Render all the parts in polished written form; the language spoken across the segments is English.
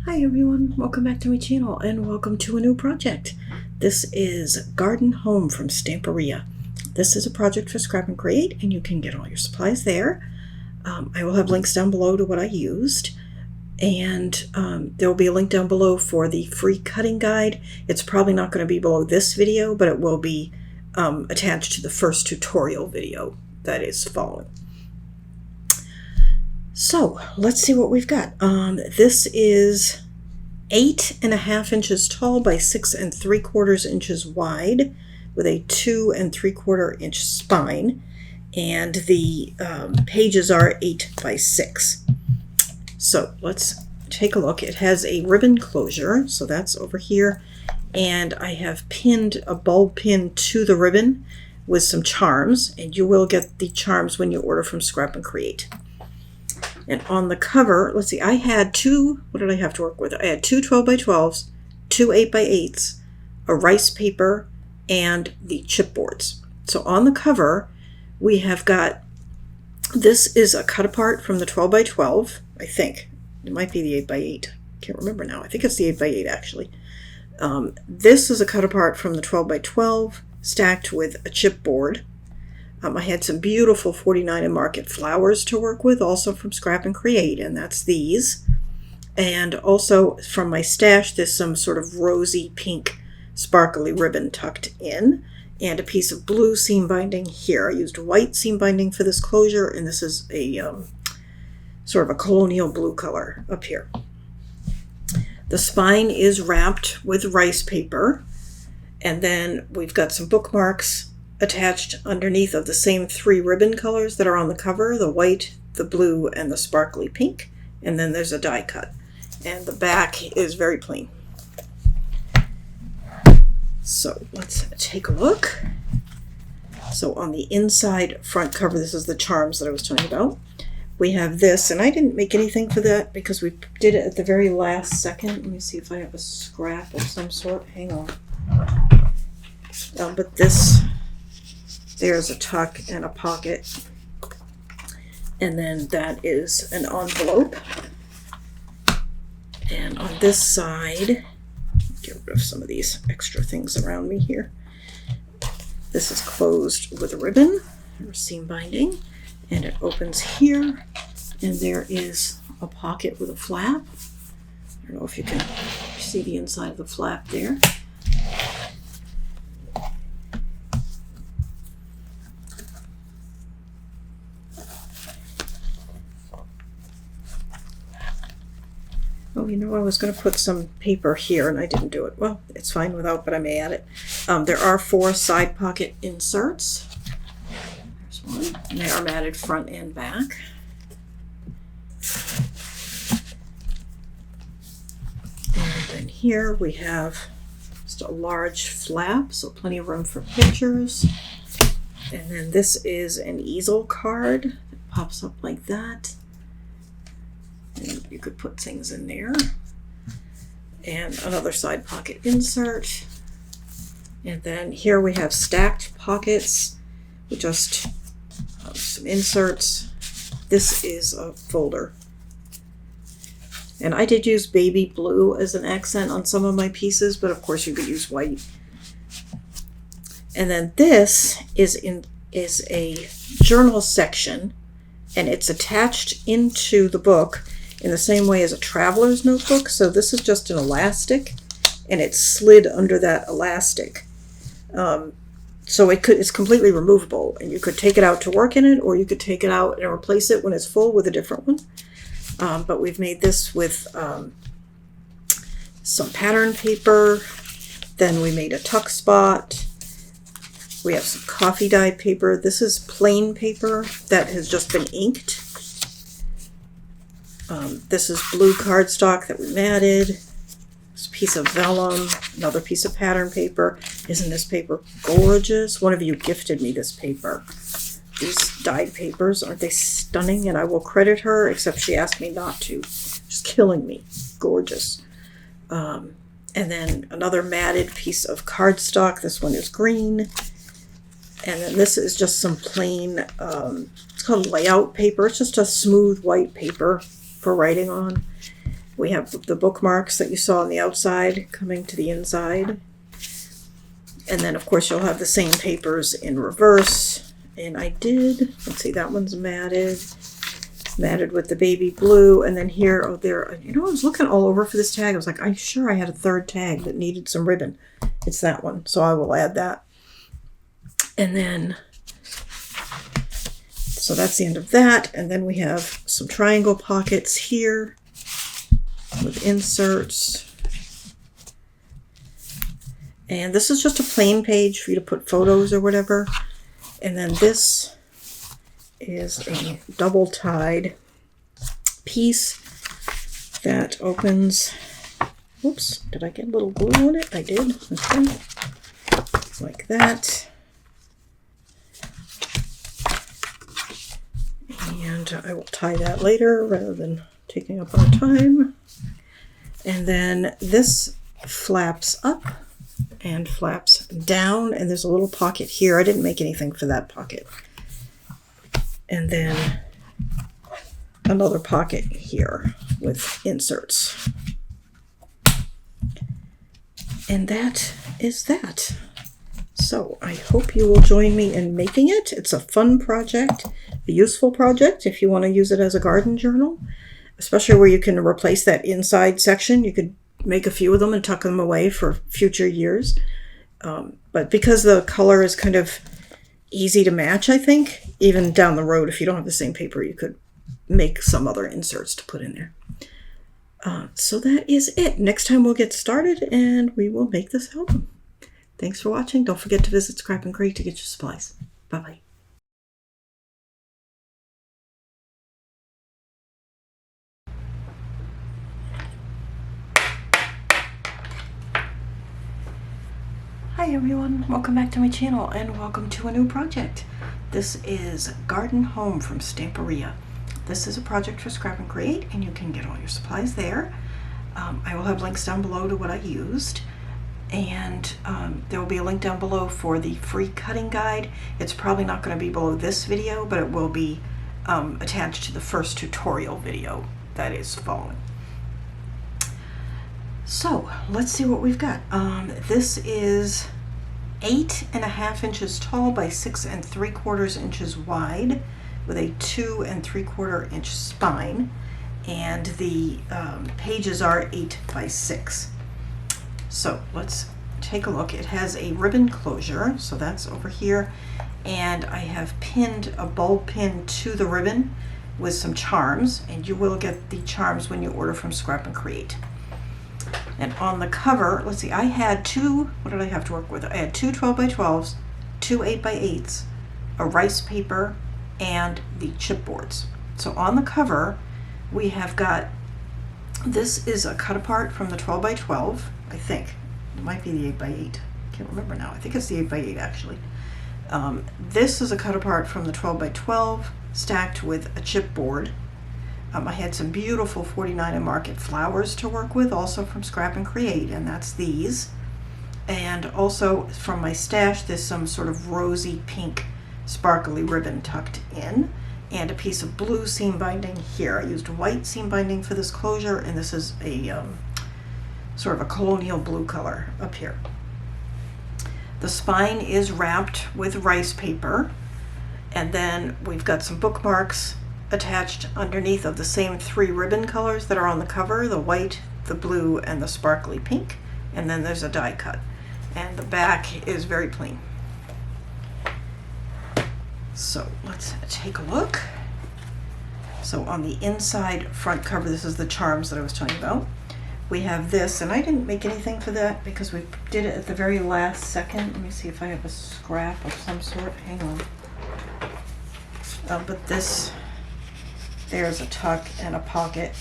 Hi everyone, welcome back to my channel and welcome to a new project. This is Garden Home from Stamperia. This is a project for Scrap and Create and you can get all your supplies there. I will have links down below to what I used, and there will be a link down below for the free cutting guide. It's probably not going to be below this video, but it will be attached to the first tutorial video that is following. So let's see what we've got. This is 8.5 inches tall by 6 3/4 inches wide with a 2 3/4 inch spine, and the pages are 8 by 6. So let's take a look. It has a ribbon closure, so that's over here, and I have pinned a bulb pin to the ribbon with some charms, and you will get the charms when you order from Scrap and Create. And on the cover, let's see, I had what did I have to work with? I had two 12 by 12s, two 8 by 8s, a rice paper, and the chipboards. So on the cover, we have got, this is a cut apart from the 12 by 12, I think. It might be the 8 by 8. Can't remember now. I think it's the 8 by 8 actually. This is a cut apart from the 12 by 12 stacked with a chipboard. I had some beautiful 49 and Market flowers to work with, also from Scrap and Create, and that's these. And also from my stash, there's some sort of rosy pink sparkly ribbon tucked in, and a piece of blue seam binding here. I used white seam binding for this closure, and this is a sort of a colonial blue color up here. The spine is wrapped with rice paper, and then we've got some bookmarks attached underneath of the same 3 ribbon colors that are on the cover, the white, the blue, and the sparkly pink. And then there's a die cut. And the back is very plain. So let's take a look. So on the inside front cover, this is the charms that I was telling you about. We have this, and I didn't make anything for that because we did it at the very last second. Let me see if I have a scrap of some sort. Hang on. But this, there's a tuck and a pocket, and then that is an envelope. And on this side, get rid of some of these extra things around me here. This is closed with a ribbon or seam binding, and it opens here, and there is a pocket with a flap. I don't know if you can see the inside of the flap there. Oh, you know, I was going to put some paper here and I didn't do it. Well, it's fine without, but I may add it. There are 4 side pocket inserts. There's one. And they are matted front and back. And then here we have just a large flap, so plenty of room for pictures. And then this is an easel card that pops up like that. And you could put things in there. And another side pocket insert. And then here we have stacked pockets with just some inserts. This is a folder. And I did use baby blue as an accent on some of my pieces, but of course you could use white. And then this is a journal section, and it's attached into the book in the same way as a traveler's notebook. So this is just an elastic, and it's slid under that elastic. So it's completely removable, and you could take it out to work in it, or you could take it out and replace it when it's full with a different one. But we've made this with some pattern paper. Then we made a tuck spot. We have some coffee dyed paper. This is plain paper that has just been inked. This is blue cardstock that we matted. This piece of vellum, another piece of pattern paper. Isn't this paper gorgeous? One of you gifted me this paper. These dyed papers, aren't they stunning? And I will credit her, except she asked me not to. Just killing me. Gorgeous. And then another matted piece of cardstock. This one is green. And then this is just some plain, it's called layout paper. It's just a smooth white paper for writing on. We have the bookmarks that you saw on the outside coming to the inside. And then, of course, you'll have the same papers in reverse. And I did, let's see, that one's matted with the baby blue. And then here, oh, there, you know, I was looking all over for this tag. I was like, I'm sure I had a third tag that needed some ribbon. It's that one. So I will add that. And then, so that's the end of that. And then we have some triangle pockets here with inserts. And this is just a plain page for you to put photos or whatever. And then this is a double-tied piece that opens. Whoops, did I get a little glue on it? I did. Okay. Like that. And I will tie that later rather than taking up our time. And then this flaps up and flaps down, and there's a little pocket here. I didn't make anything for that pocket. And then another pocket here with inserts. And that is that. So I hope you will join me in making it. It's a fun project, a useful project if you want to use it as a garden journal, especially where you can replace that inside section. You could make a few of them and tuck them away for future years. But because the color is kind of easy to match, I think, even down the road, if you don't have the same paper, you could make some other inserts to put in there. So that is it. Next time we'll get started and we will make this album. Thanks for watching. Don't forget to visit Scrap and Create to get your supplies. Bye-bye. Hi everyone, welcome back to my channel and welcome to a new project. This is Garden Home from Stamperia. This is a project for Scrap and Create and you can get all your supplies there. I will have links down below to what I used, and there will be a link down below for the free cutting guide. It's probably not going to be below this video, but it will be attached to the first tutorial video that is following. So let's see what we've got. This is 8.5 inches tall by 6 3/4 inches wide with a 2 3/4 inch spine, and the pages are 8 by 6. So let's take a look. It has a ribbon closure, so that's over here, and I have pinned a bulb pin to the ribbon with some charms, and you will get the charms when you order from Scrap and Create. And on the cover, let's see, I had two, what did I have to work with? I had two 12 by 12s, two 8 by 8s, a rice paper, and the chipboards. So on the cover, we have got, this is a cut apart from the 12 by 12, I think. It might be the 8 by 8. I can't remember now. I think it's the 8 by 8 actually. This is a cut apart from the 12 by 12 stacked with a chipboard. I had some beautiful 49 and Market flowers to work with, also from Scrap and Create, and that's these. And also from my stash, there's some sort of rosy pink sparkly ribbon tucked in, and a piece of blue seam binding here. I used white seam binding for this closure, and this is a sort of a colonial blue color up here. The spine is wrapped with rice paper, and then we've got some bookmarks attached underneath of the same 3 ribbon colors that are on the cover, the white, the blue, and the sparkly pink. And then there's a die cut. And the back is very plain. So let's take a look. So on the inside front cover, this is the charms that I was telling you about. We have this, and I didn't make anything for that because we did it at the very last second. Let me see if I have a scrap of some sort. Hang on. But this, there's a tuck and a pocket,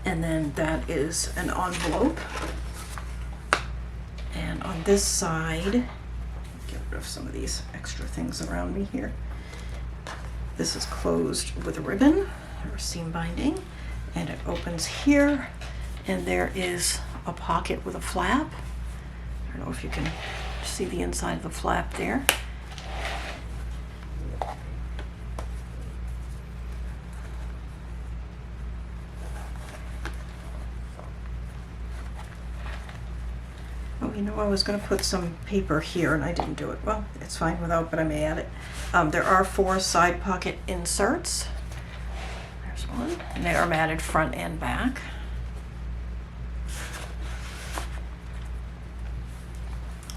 and then that is an envelope. And on this side, get rid of some of these extra things around me here. This is closed with a ribbon or seam binding, and it opens here, and there is a pocket with a flap. I don't know if you can see the inside of the flap there. you know, I was going to put some paper here and I didn't do it. Well, it's fine without, but I may add it. There are 4 side pocket inserts. There's one, and they are matted front and back.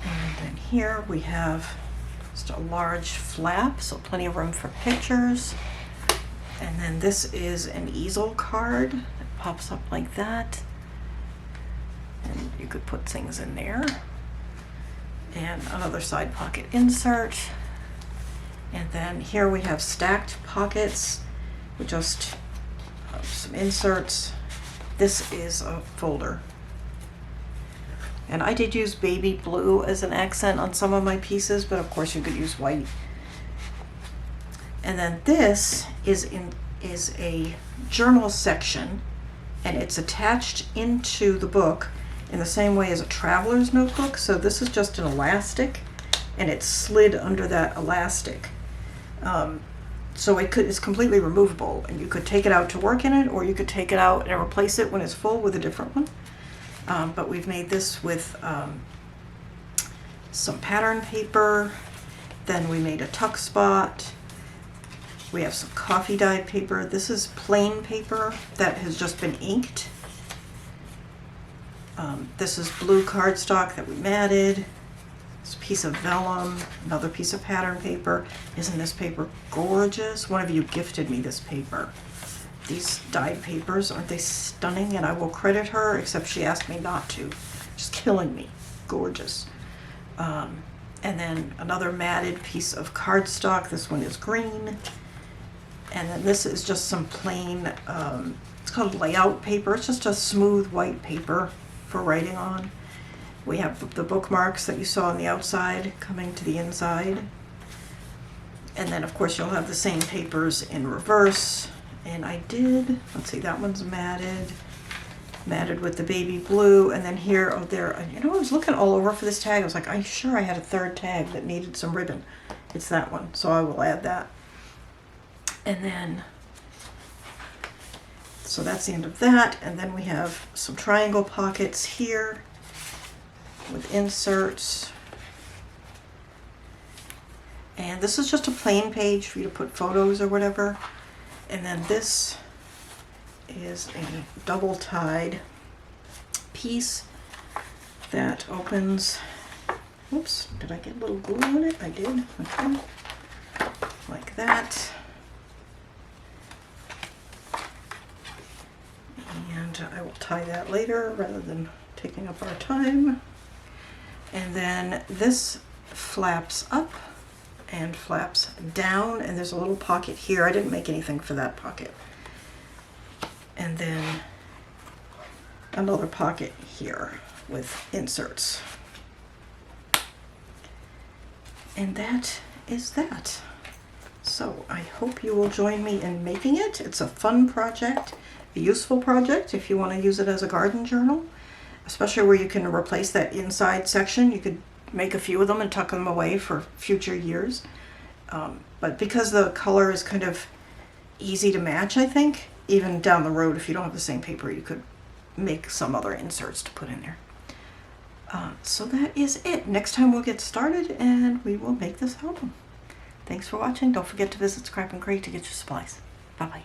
And then here we have just a large flap, so plenty of room for pictures. And then this is an easel card that pops up like that. And you could put things in there. And another side pocket insert. And then here we have stacked pockets with just some inserts. This is a folder. And I did use baby blue as an accent on some of my pieces, but of course you could use white. And then this is a journal section, and it's attached into the book in the same way as a traveler's notebook. So this is just an elastic, and it's slid under that elastic. So it's completely removable, and you could take it out to work in it, or you could take it out and replace it when it's full with a different one. But we've made this with some pattern paper. Then we made a tuck spot. We have some coffee dyed paper. This is plain paper that has just been inked. This is blue cardstock that we matted. This piece of vellum, another piece of pattern paper. Isn't this paper gorgeous? One of you gifted me this paper. These dyed papers, aren't they stunning? And I will credit her, except she asked me not to. Just killing me. Gorgeous. And then another matted piece of cardstock. This one is green. And then this is just some plain, it's called layout paper. It's just a smooth white paper for writing on. We have the bookmarks that you saw on the outside coming to the inside. And then of course you'll have the same papers in reverse. And I did, let's see, that one's matted with the baby blue. And then here, oh there, you know, I was looking all over for this tag. I was like, I'm sure I had a third tag that needed some ribbon. It's that one, so I will add that. And then, so that's the end of that. And then we have some triangle pockets here with inserts. And this is just a plain page for you to put photos or whatever. And then this is a double tied piece that opens. Oops, did I get a little glue on it? I did. Okay. Like that. And I will tie that later rather than taking up our time. And then this flaps up and flaps down, and there's a little pocket here. I didn't make anything for that pocket. And then another pocket here with inserts. And that is that. So I hope you will join me in making it. It's a fun project, a useful project if you want to use it as a garden journal, especially where you can replace that inside section. You could make a few of them and tuck them away for future years. But because the color is kind of easy to match, I think, even down the road, if you don't have the same paper, you could make some other inserts to put in there. So that is it. Next time we'll get started and we will make this album. Thanks for watching. Don't forget to visit Scrap and Crate to get your supplies. Bye-bye.